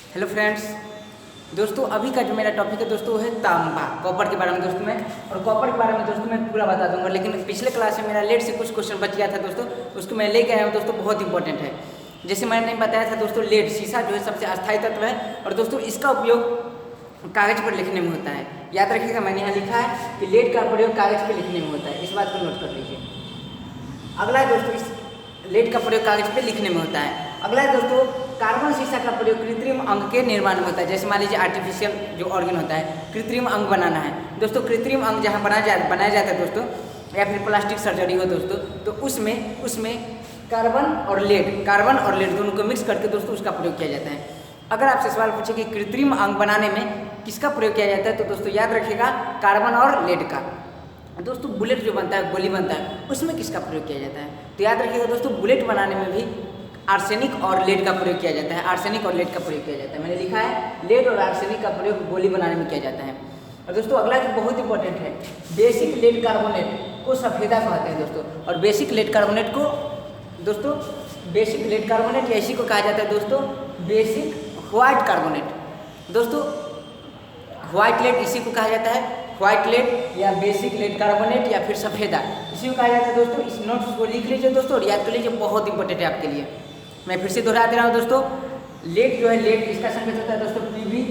Hello friends, दोस्तों अभी का जो मेरा टॉपिक है दोस्तों वो है तांबा, कॉपर के बारे में दोस्तों मैं। और कॉपर के बारे में दोस्तों मैं पूरा बता दूंगा, लेकिन पिछले क्लास में मेरा लेट से कुछ क्वेश्चन बच गया था दोस्तों, उसको मैं लेके आया हूँ दोस्तों, बहुत इंपॉर्टेंट है। जैसे मैंने बताया था दोस्तों, लेड शीशा जो है सबसे अस्थायी तत्व है और दोस्तों इसका उपयोग कागज पर लिखने में होता है। याद रखिएगा, मैंने यहाँ लिखा है कि लेड का प्रयोग कागज पर लिखने में होता है, इस बात को नोट कर लीजिए। अगला है दोस्तों, इस लेड का प्रयोग कागज पर लिखने में होता है। अगला है दोस्तों, कार्बन शीशा का प्रयोग कृत्रिम अंग के निर्माण में होता है। जैसे मान लीजिए आर्टिफिशियल जो ऑर्गन होता है, कृत्रिम अंग बनाना है दोस्तों, कृत्रिम अंग जहाँ बनाया जाता है दोस्तों, या फिर प्लास्टिक सर्जरी हो दोस्तों, तो उसमें कार्बन और लेड दोनों को मिक्स करके दोस्तों उसका प्रयोग किया जाता है। अगर आपसे सवाल पूछे कि कृत्रिम अंग बनाने में किसका प्रयोग किया जाता है, तो दोस्तों याद रखिएगा कार्बन और लेड का। दोस्तों बुलेट जो बनता है, गोली बनता है, उसमें किसका प्रयोग किया जाता है, तो याद रखिएगा दोस्तों बुलेट बनाने में भी आर्सेनिक और लेड का प्रयोग किया जाता है। आर्सेनिक और लेड का प्रयोग किया जाता है, मैंने लिखा है लेड और आर्सेनिक का प्रयोग गोली बनाने में किया जाता है। और दोस्तों अगला जो बहुत इंपॉर्टेंट है, बेसिक लेड कार्बोनेट को सफेदा कहते हैं दोस्तों। और बेसिक लेड कार्बोनेट को दोस्तों, बेसिक लेड कार्बोनेट या इसी को कहा जाता है दोस्तों बेसिक व्हाइट कार्बोनेट। दोस्तों व्हाइट लेड इसी को कहा जाता है, व्हाइट लेड या बेसिक लेड कार्बोनेट या फिर सफेदा, इसी को कहा जाता है दोस्तों। इस नोट्स को लिख लीजिए दोस्तों और याद कर लीजिए, बहुत इंपॉर्टेंट है आपके लिए। मैं फिर से दोहरा दे रहा हूँ दोस्तों, लेड जो है, लेड इसका संकेत होता है दोस्तों Pb।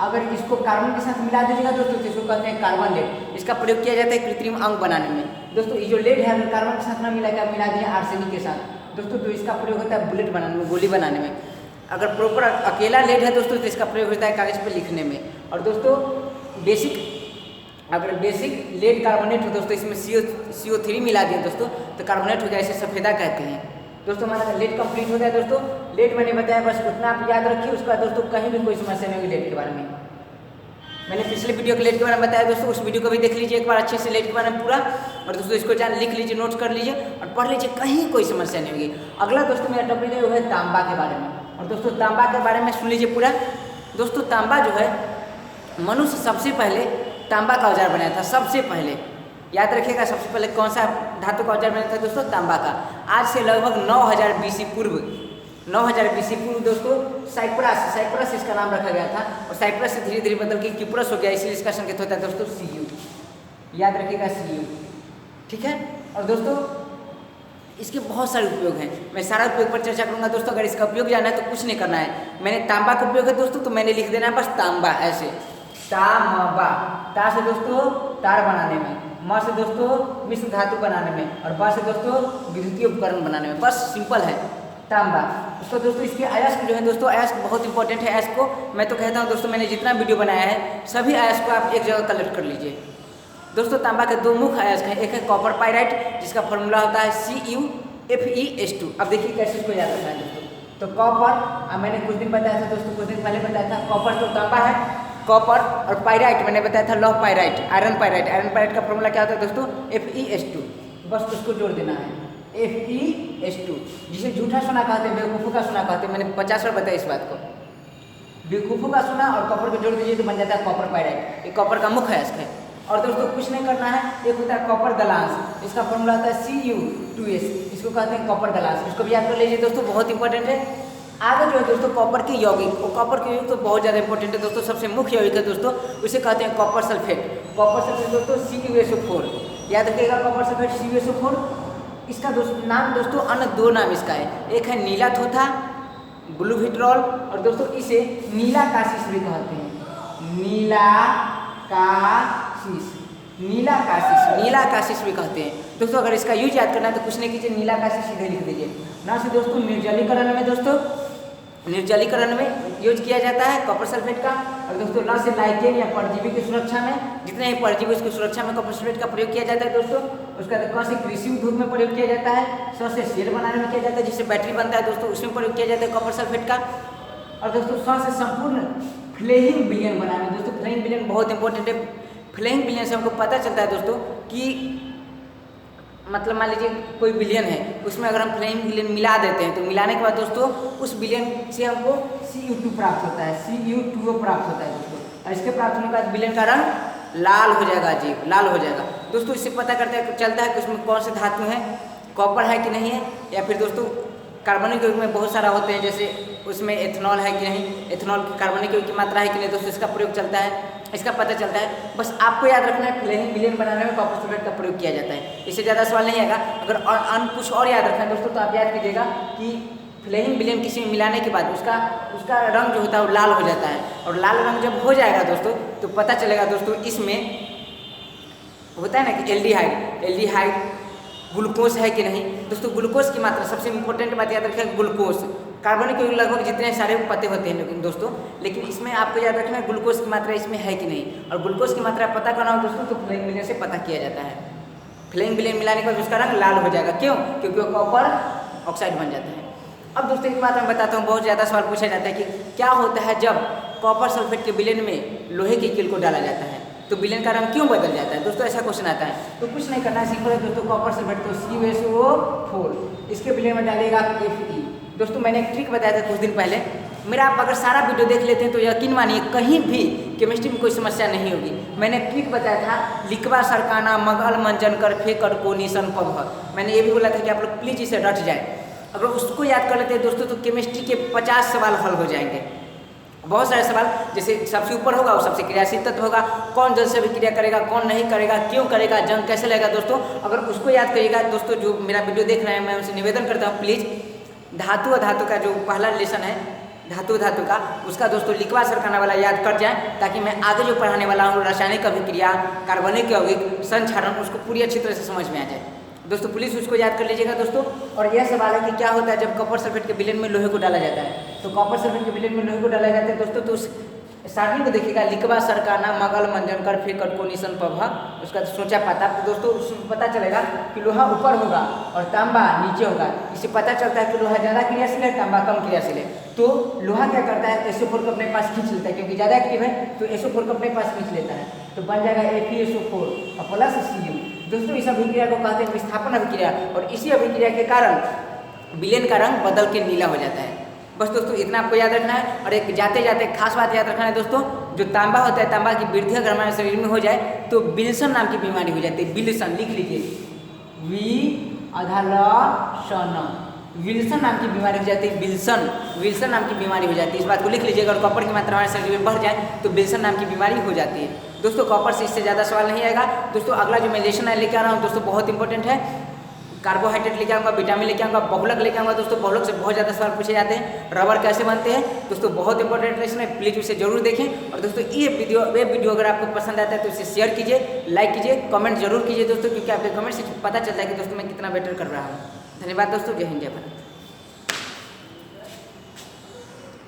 अगर इसको कार्बन के साथ मिला दीजिएगा दोस्तों तो इसको कहते हैं कार्बन लेड। इसका प्रयोग किया जाता है कृत्रिम अंग बनाने में दोस्तों। ये जो लेड है अगर कार्बन के साथ ना मिला दिए आर्सेनिक के साथ दोस्तों, तो इसका प्रयोग होता है बुलेट बनाने में, गोली बनाने में। अगर प्रॉपर अकेला लेड है दोस्तों तो इसका प्रयोग होता है कागज पर लिखने में। और दोस्तों अगर बेसिक लेड कार्बोनेट हो दोस्तों, इसमें CO3 मिला दिए दोस्तों तो कार्बोनेट हो जाए, इसे सफेदा कहते हैं दोस्तों। हमारा लेड कंप्लीट हो गया दोस्तों। लेड मैंने बताया, बस उतना आप याद रखिए, उसका दोस्तों कहीं भी कोई समस्या नहीं होगी लेड के बारे में। मैंने पिछले वीडियो के लेड के बारे में बताया दोस्तों, उस वीडियो को भी देख लीजिए एक बार अच्छे से लेड के बारे में पूरा। और दोस्तों इसको लिख लीजिए, नोट कर लीजिए और पढ़ लीजिए, कहीं कोई समस्या नहीं होगी। अगला दोस्तों मेरा टॉपिक है वो है तांबा के बारे में। और दोस्तों तांबा के बारे में सुन लीजिए पूरा। दोस्तों तांबा जो है, मनुष्य सबसे पहले तांबा का औजार बनाया था, सबसे पहले। याद रखिएगा सबसे पहले कौन सा धातु का औजार बनाया था दोस्तों, तांबा का। आज से लगभग 9000 BC पूर्व दोस्तों साइप्रस इसका नाम रखा गया था। और साइप्रस से धीरे धीरे बदल के किप्रोस हो गया, इसलिए इसका संकेत होता है दोस्तों Cu। याद रखिएगा Cu, ठीक है। और दोस्तों इसके बहुत सारे उपयोग हैं, मैं सारा उपयोग पर चर्चा करूंगा दोस्तों। अगर इसका उपयोग जानना है तो कुछ नहीं करना है, मैंने तांबा का उपयोग है दोस्तों तो मैंने लिख देना है बस तांबा, ऐसे तांबा। ता से दोस्तों तार बनाने में, म से दोस्तों मिश्र धातु बनाने में, और ब से दोस्तों विद्युतीय उपकरण बनाने में, बस सिंपल है तांबा। तो दोस्तों इसके अयस्क जो है दोस्तों, अयस्क बहुत इंपॉर्टेंट है। अयस्क को मैं तो कहता हूँ दोस्तों, मैंने जितना वीडियो बनाया है सभी अयस्क को आप एक जगह कलेक्ट कर लीजिए दोस्तों। तांबा के दो मुख्य अयस्क हैं, एक है कॉपर पाइराइट जिसका फॉर्मूला होता है CuFeS2। अब देखिए कैसे इसको याद रखना है दोस्तों। तो कॉपर मैंने कुछ दिन बताया था दोस्तों, कुछ दिन पहले बताया था, कॉपर तो तांबा है, कॉपर। और पाइराइट मैंने बताया था लौह पाइराइट, आयरन पाइराइट का फॉर्मूला क्या होता है दोस्तों, FeS2। बस उसको जोड़ देना है, FeS2, जिसे झूठा सोना कहते हैं, बेवकूफ़ों का सोना कहते हैं। मैंने 50 बार बताया इस बात को, बेवकूफ़ों का सोना और कॉपर को जोड़ दीजिए तो बन जाता है कॉपर पाइराइट। ये कॉपर का मुख्य अयस्क है। और दोस्तों कुछ नहीं करना है, एक होता है कॉपर गलांस, इसका फॉर्मूला होता है Cu2S, इसको कहते हैं कॉपर गलांस, इसको भी याद कर लीजिए दोस्तों, बहुत इंपॉर्टेंट है। आगे जो है दोस्तों कॉपर के यौगिक, और कॉपर के यौगिक तो बहुत ज़्यादा इंपॉर्टेंट है दोस्तों, सबसे मुख्य यौगिक है दोस्तों, उसे कहते हैं कॉपर सल्फेट। कॉपर सल्फेट दोस्तों CuSO4, याद रखिएगा कॉपर सल्फेट CuSO4। इसका नाम दोस्तों अन्य दो नाम इसका है, एक है नीला थोथा ब्लू विट्रॉल, और दोस्तों इसे नीला काशिश भी कहते हैं, नीला काशिश भी कहते हैं दोस्तों। अगर इसका यूज याद करना है तो कुछ नहीं कीजिए, नीला काशिश सीधे लिख दीजिए ना। से दोस्तों निर्जलीकरण में यूज किया जाता है कॉपर सल्फेट का। और दोस्तों न से लाइकेन या परजीवी की सुरक्षा में, जितने ही परजीवी उसकी सुरक्षा में कॉपर सल्फेट का प्रयोग किया जाता है दोस्तों। उसका क से कृषि उद्योग में प्रयोग किया जाता है, स से सेल बनाने में किया जाता है, जिससे बैटरी बनता है दोस्तों, उसमें प्रयोग किया जाता है कॉपर सल्फेट का। और दोस्तों स से संपूर्ण फ्लेइंग विलयन बनाने में दोस्तों, फ्लेइंग विलयन बहुत इंपॉर्टेंट है। फ्लेइंग विलयन से हमको पता चलता है दोस्तों कि मतलब मान लीजिए कोई विलयन है, उसमें अगर हम फ्लेइंग विलयन मिला देते हैं तो मिलाने के बाद दोस्तों उस विलयन से हमको Cu2 प्राप्त होता है, Cu2O प्राप्त होता है दोस्तों। और इसके प्राप्त होने के बाद विलयन का रंग लाल हो जाएगा, जी लाल हो जाएगा दोस्तों। इससे पता चलता है कि उसमें कौन से धातु हैं, कॉपर है कि नहीं है, या फिर दोस्तों कार्बनिक यौगिक में बहुत सारा होते हैं, जैसे उसमें एथेनॉल है कि नहीं, एथेनॉल की कार्बनिक यौगिक की मात्रा है कि नहीं दोस्तों, इसका प्रयोग चलता है, इसका पता चलता है। बस आपको याद रखना है फ्लेविंग विलेन बनाने में कॉपर सल्फेट का प्रयोग किया जाता है। इससे ज़्यादा सवाल नहीं आएगा। अगर और कुछ और याद रखना है दोस्तों तो आप याद कीजिएगा कि फ्लेविंग विलेन किसी में मिलाने के बाद उसका रंग जो होता है वो लाल हो जाता है, और लाल रंग जब हो जाएगा दोस्तों तो पता चलेगा दोस्तों इसमें होता है ना कि एल्डिहाइड ग्लूकोज है कि नहीं। दोस्तों ग्लूकोज की मात्रा, सबसे इंपॉर्टेंट बात याद रखें, ग्लूकोज कार्बनिक यौगिक लगभग जितने सारे पते होते हैं दोस्तों, लेकिन इसमें आपको याद रखना है ग्लूकोज की मात्रा इसमें है कि नहीं। और ग्लूकोज की मात्रा पता करना हो दोस्तों तो फ्लेविंग विलेन से पता किया जाता है। फ्लेविंग विलेन मिलाने के बाद उसका रंग लाल हो जाएगा, क्यों? क्योंकि वो कॉपर ऑक्साइड बन जाता है। अब दोस्तों एक बात मैं बताता हूँ, बहुत ज़्यादा सवाल पूछा जाता है कि क्या होता है जब कॉपर सल्फेट के विलेन में लोहे की कील को डाला जाता है तो विलेन का रंग क्यों बदल जाता है दोस्तों, ऐसा क्वेश्चन आता है। तो कुछ नहीं करना है, सिंपल है दोस्तों, कॉपर सल्फेट तो CuSO4 इसके विलेन में डालेगा आप Fe। दोस्तों मैंने एक ट्रिक बताया था कुछ दिन पहले, मेरा आप अगर सारा वीडियो देख लेते हैं तो यकीन मानिए कहीं भी केमिस्ट्री में कोई समस्या नहीं होगी। मैंने एक ट्रिक बताया था, लिखवा सरकाना मगल मंजन कर फेकर को निशन पभ। मैंने ये भी बोला था कि आप लोग प्लीज इसे रट जाए। अगर उसको याद कर लेते हैं दोस्तों तो केमिस्ट्री के 50 सवाल हल हो जाएंगे। बहुत सारे सवाल, जैसे सबसे ऊपर होगा वो सबसे क्रियाशील तत्व होगा, कौन जल से अभिक्रिया करेगा, कौन नहीं करेगा, क्यों करेगा, जंग कैसे लगेगा दोस्तों। अगर उसको याद करिएगा दोस्तों, जो मेरा वीडियो देख रहे हैं मैं उनसे निवेदन करता हूँ प्लीज़ धातु अधातु का जो पहला लेसन है धातु का, उसका दोस्तों लिखवा सरकाना वाला याद कर जाए, ताकि मैं आगे जो पढ़ाने वाला हूँ रासायनिक अभिक्रिया, कार्बनिक यौगिक, संक्षारण, उसको पूरी अच्छी तरह से समझ में आ जाए दोस्तों। प्लीज़ उसको याद कर लीजिएगा दोस्तों। और यह सवाल है कि क्या होता है जब कॉपर सल्फेट के विलेन में लोहे को डाला जाता है। तो कॉपर सल्फेट के विलेन में लोहे को डाला जाता है दोस्तों, तो उस सारणी को देखिएगा, लिखवा सरकाना मगल मंजन कर फिर कटको निशन पभा, उसका सोचा पाता। तो दोस्तों उसमें पता चलेगा कि लोहा ऊपर होगा और तांबा नीचे होगा। इससे पता चलता है कि लोहा ज़्यादा क्रियाशील है, तांबा कम क्रियाशील है। तो लोहा क्या करता है, SO4 को अपने पास खींच लेता है, क्योंकि ज़्यादा एक्टिव है तो SO4 को अपने पास खींच लेता है, तो बन जाएगा FeSO4 और प्लस Cu। दोस्तों इस अभिक्रिया को कहते हैं विस्थापन अभिक्रिया, और इसी अभिक्रिया के कारण विलेन का रंग बदल के नीला हो जाता है। बस दोस्तों इतना आपको याद रखना है। और एक जाते जाते खास बात याद रखना है दोस्तों, जो तांबा होता है, तांबा की वृद्धि अगर हमारे शरीर में हो जाए तो विल्सन नाम की बीमारी हो जाती है। विल्सन लिख लीजिए, विल्सन नाम की बीमारी हो जाती है। विल्सन नाम की बीमारी हो जाती है, इस बात को लिख लीजिए। अगर कॉपर की मात्रा हमारे शरीर में बढ़ जाए तो विल्सन नाम की बीमारी हो जाती है दोस्तों। कॉपर से इससे ज़्यादा सवाल नहीं आएगा दोस्तों। अगला जो मैं लेसन लेके आ रहा हूँ दोस्तों बहुत इंपॉर्टेंट है, कार्बोहाइड्रेट लेके आऊँगा, विटामिन लेके आऊँगा, बहुलक लेके आऊँगा दोस्तों। बहुलक से बहुत ज़्यादा सवाल पूछे जाते हैं। रबर कैसे बनते हैं दोस्तों, बहुत इंपॉर्टेंट लेसन है, प्लीज़ उसे जरूर देखें। और दोस्तों ये वीडियो अगर आपको पसंद आता है तो इसे शेयर कीजिए, लाइक कीजिए, कमेंट जरूर कीजिए दोस्तों, क्योंकि आपके कमेंट से पता चलता है कि दोस्तों मैं कितना बेटर कर रहा हूँ। धन्यवाद दोस्तों, जय हिंद जय भारत।